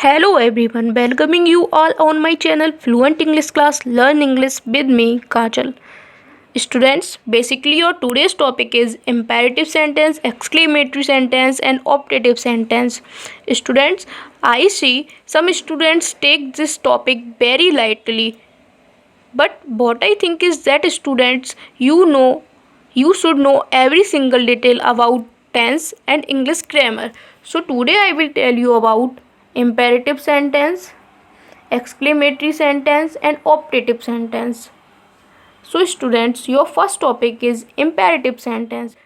Hello everyone, welcoming you all on my channel Fluent English Class Learn English with me Kajal. Students, basically your today's topic is imperative sentence, exclamatory sentence and optative sentence. Students, I see some students take this topic very lightly. But what I think is that students, you should know every single detail about tense and English grammar. So today I will tell you about imperative sentence, exclamatory sentence and optative sentence. So students, your first topic is imperative sentence.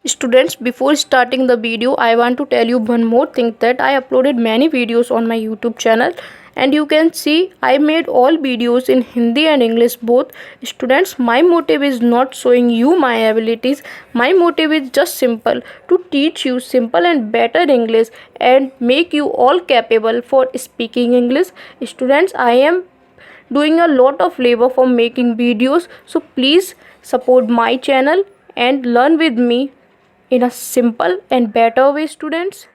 Students, before starting the video, I want to tell you one more thing, that I uploaded many videos on my YouTube channel and you can see I made all videos in Hindi and English both. Students, my motive is not showing you my abilities. My motive is just simple, to teach you simple and better English and make you all capable for speaking English. Students, I am doing a lot of labor for making videos, so please support my channel and learn with me in a simple and better way. Students,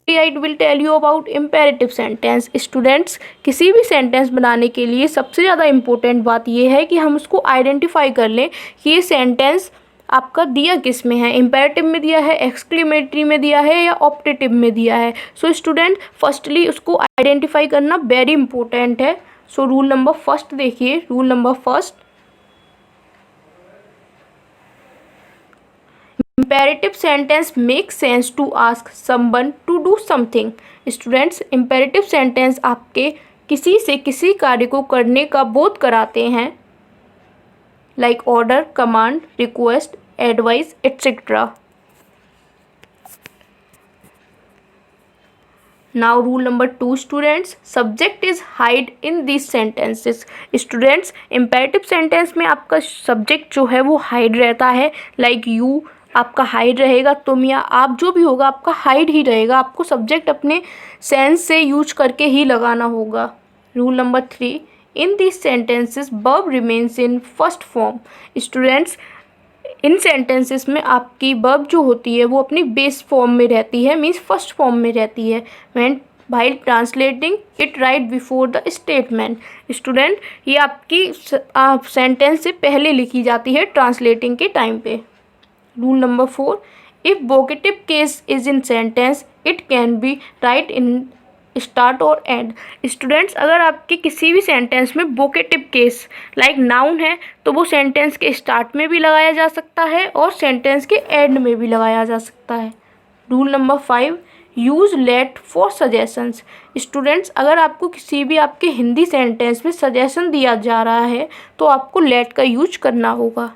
I will tell you about imperative sentence. Students, किसी भी sentence बनाने के लिए सबसे ज़्यादा important बात यह है कि हम उसको आइडेंटिफाई कर लें कि ये सेंटेंस आपका दिया किस में है, इम्पेरेटिव में दिया है, एक्सक्लेमेटरी में दिया है या ऑप्टेटिव में दिया है. सो स्टूडेंट, फर्स्टली उसको आइडेंटिफाई करना वेरी इंपॉर्टेंट है. सो रूल नंबर फर्स्ट देखिए. Rule number first, imperative sentence makes sense to ask someone to do something. Students, imperative sentence आपके किसी से किसी कार्य को करने का बोध कराते हैं, like order, command, request, advice, etc. Now rule number 2 students, subject is hide in these sentences. Students, imperative sentence में आपका subject जो है वो hide रहता है, like you आपका हाइड रहेगा, तुम या आप जो भी होगा आपका हाइड ही रहेगा. आपको सब्जेक्ट अपने सेंस से यूज करके ही लगाना होगा. Rule number 3, in this sentences verb remains in first form. Students, in sentences में आपकी वर्ब जो होती है वो अपनी बेस फॉर्म में रहती है, मीन्स फर्स्ट फॉर्म में रहती है. When while translating it right before the statement. Student, ये आपकी सेंटेंस से पहले लिखी जाती है ट्रांसलेटिंग के टाइम पे. Rule number 4, if vocative case is in sentence, it can be right in start or end. Students, अगर आपके किसी भी सेंटेंस में vocative case लाइक नाउन है तो वो सेंटेंस के स्टार्ट में भी लगाया जा सकता है और सेंटेंस के एंड में भी लगाया जा सकता है. Rule number 5, use let for suggestions. Students, अगर आपको किसी भी आपके हिंदी सेंटेंस में सजेशन दिया जा रहा है तो आपको लेट का यूज करना होगा.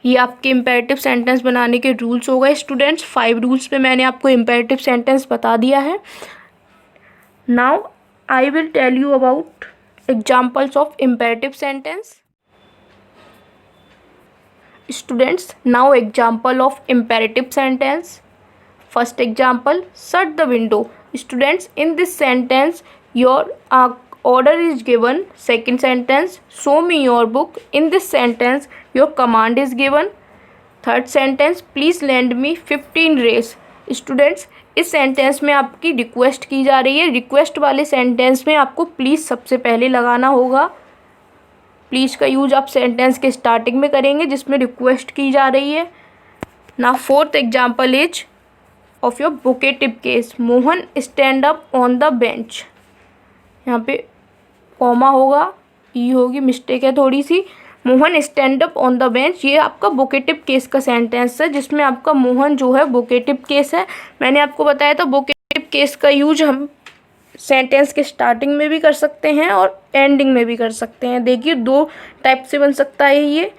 ये आपके इम्पेरेटिव सेंटेंस बनाने के रूल्स हो गए. स्टूडेंट्स, 5 रूल्स पे मैंने आपको इम्पेरेटिव सेंटेंस बता दिया है. Now I will tell you about examples of imperative sentence. Students, now example of imperative sentence. First example, shut the window. Students, in this sentence your order is given. Second sentence, show me your book. In this sentence your command is given. Third sentence, please lend me 15 rays. Students, इस sentence में आपकी request की जा रही है. Request वाले sentence में आपको प्लीज़ सबसे पहले लगाना होगा. प्लीज़ का यूज आप सेंटेंस के स्टार्टिंग में करेंगे जिसमें रिक्वेस्ट की जा रही है. ना fourth example is of your vocative case. Mohan stand up on the bench. यहाँ पे कॉमा होगा, ई होगी, मिस्टेक है थोड़ी सी. Mohan stand up on the bench, ये आपका वोकेटिव केस का सेंटेंस है जिसमें आपका मोहन जो है वोकेटिव केस है. मैंने आपको बताया था वोकेटिव केस का यूज हम सेंटेंस के स्टार्टिंग में भी कर सकते हैं और एंडिंग में भी कर सकते हैं. देखिए 2 टाइप से बन सकता है ये.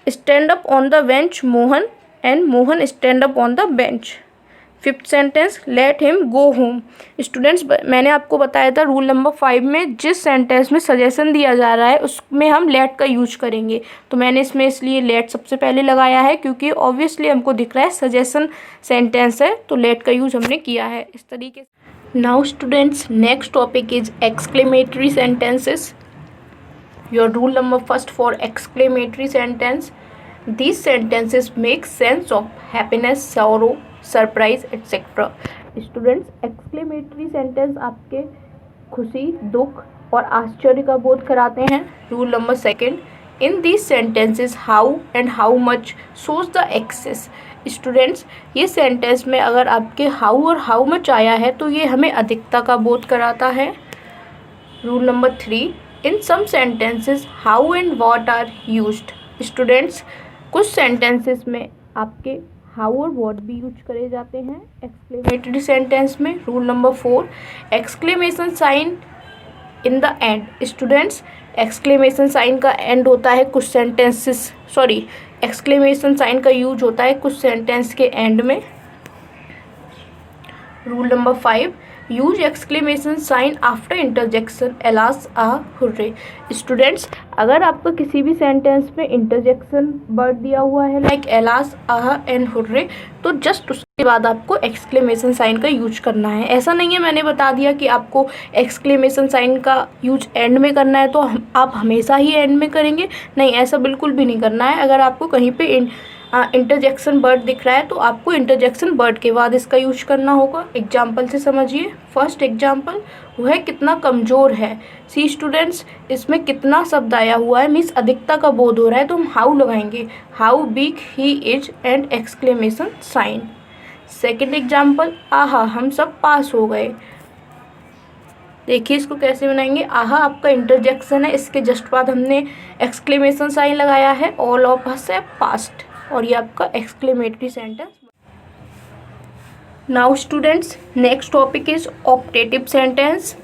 Stand up on the bench Mohan and Mohan stand up on the bench. Fifth sentence, let him go home. Students, मैंने आपको बताया था रूल नंबर 5 में जिस सेंटेंस में सजेशन दिया जा रहा है उसमें हम लेट का यूज करेंगे. तो मैंने इसमें इसलिए लेट सबसे पहले लगाया है क्योंकि ऑब्वियसली हमको दिख रहा है सजेशन सेंटेंस है तो लेट का यूज हमने किया है इस तरीके से. Now students, next topic is exclamatory sentences. Your rule number first for exclamatory sentence, these sentences make sense of happiness, sorrow, surprise etcetera. Students, exclamatory sentence आपके खुशी, दुख और आश्चर्य का बोध कराते हैं। Rule number second, in these sentences how and how much shows the excess. Students, ये सेंटेंस में अगर आपके हाउ और हाउ मच आया है तो ये हमें अधिकता का बोध कराता है। Rule number three, in some sentences how and what are used. Students, कुछ सेंटेंसेस में आपके हाउ और व्हाट भी यूज करे जाते हैं एक्सक्लेमेटरी सेंटेंस में। Rule number four, exclamation sign in the end. Students, exclamation sign का एंड होता है कुछ सेंटेंसेस एक्सक्लेमेशन साइन का यूज होता है कुछ सेंटेंस के एंड में। Rule number five, use exclamation sign after interjection alas ah hurrah. Students, अगर आपको किसी भी सेंटेंस में इंटरजेक्शन वर्ड दिया हुआ है like alas ah and hurray, तो जस्ट उसके बाद आपको एक्सक्लेमेशन साइन का यूज करना है। ऐसा नहीं है मैंने बता दिया कि आपको एक्सक्लेमेशन साइन का यूज एंड में करना है तो आप हमेशा ही एंड में करेंगे, नहीं, ऐसा बिल्कुल भी नहीं करना है। अगर आपको कहीं पे इंटरजेक्शन वर्ड दिख रहा है तो आपको इंटरजेक्शन वर्ड के बाद इसका यूज करना होगा। एग्जाम्पल से समझिए। फर्स्ट एग्जाम्पल, वह कितना कमज़ोर है। सी स्टूडेंट्स, इसमें कितना शब्द आया हुआ है, मीन्स अधिकता का बोध हो रहा है, तो हम हाउ लगाएंगे, how big he is and exclamation sign. Second example, आहा हम सब पास हो गए। देखिए इसको कैसे बनाएंगे, आहा आपका इंटरजेक्शन है, इसके जस्ट बाद हमने एक्सक्लेमेशन साइन लगाया है, ऑल ऑफ अस है पास्ट, और ये आपका exclamatory sentence. Now students, next topic is optative sentence.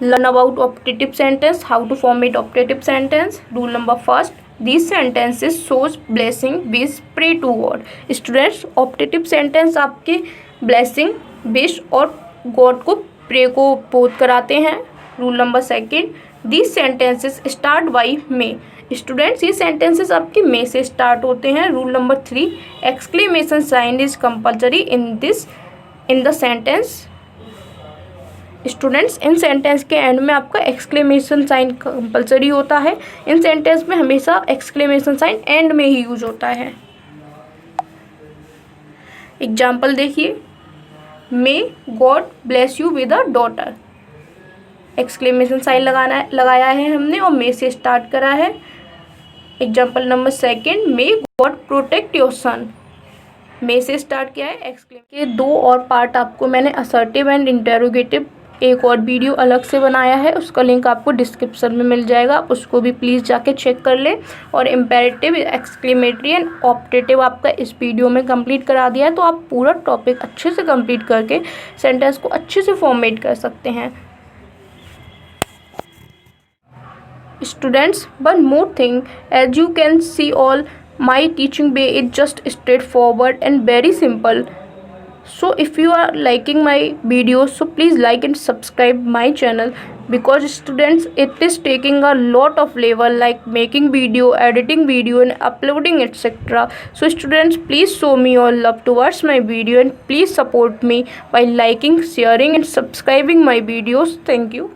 Learn about optative sentence, how to format optative sentence. Rule number first, these sentences shows blessing, wish, pray to God। Students, optative sentence आपके blessing, wish और God को pray को बोध कराते हैं। Rule number second, these sentences start by may. Students, ये sentences आपके may से स्टार्ट होते हैं। Rule number three, exclamation sign is compulsory in the sentence. Students, in sentence के एंड में आपका एक्सक्लेमेशन साइन कंपलसरी होता है। इन सेंटेंस में हमेशा एक्सक्लेमेशन साइन एंड में ही यूज होता है। एग्जाम्पल देखिए, may God bless you with a daughter. Exclamation sign लगाया है हमने और मे से स्टार्ट करा है। Example number second, may God protect your son. May से स्टार्ट किया है, एक्सक्लेम के दो और पार्ट आपको मैंने असर्टिव एंड इंटेरोगेटिव एक और वीडियो अलग से बनाया है, उसका लिंक आपको डिस्क्रिप्शन में मिल जाएगा, आप उसको भी प्लीज़ जाके चेक कर लें। और इम्पेरेटिव, एक्सक्लेमेटरी एंड ऑप्टेटिव आपका इस वीडियो में कंप्लीट करा दिया है, तो आप पूरा टॉपिक अच्छे से कंप्लीट करके सेंटेंस को अच्छे से फॉर्मेट कर सकते हैं। Students, one more thing, as you can see all my teaching way is just straightforward and very simple. So if you are liking my videos, so please like and subscribe my channel, because students, it is taking a lot of labor like making video, editing video and uploading etc. So students, please show me your love towards my video and please support me by liking, sharing and subscribing my videos. Thank you.